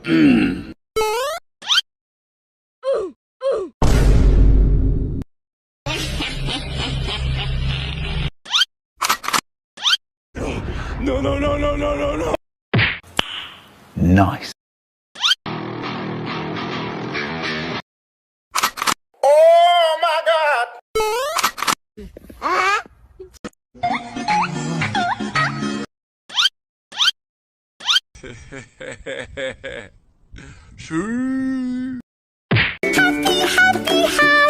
No, no, no, no, no, no, no. Nice. Oh my God. Shoo. Happy, happy, happy.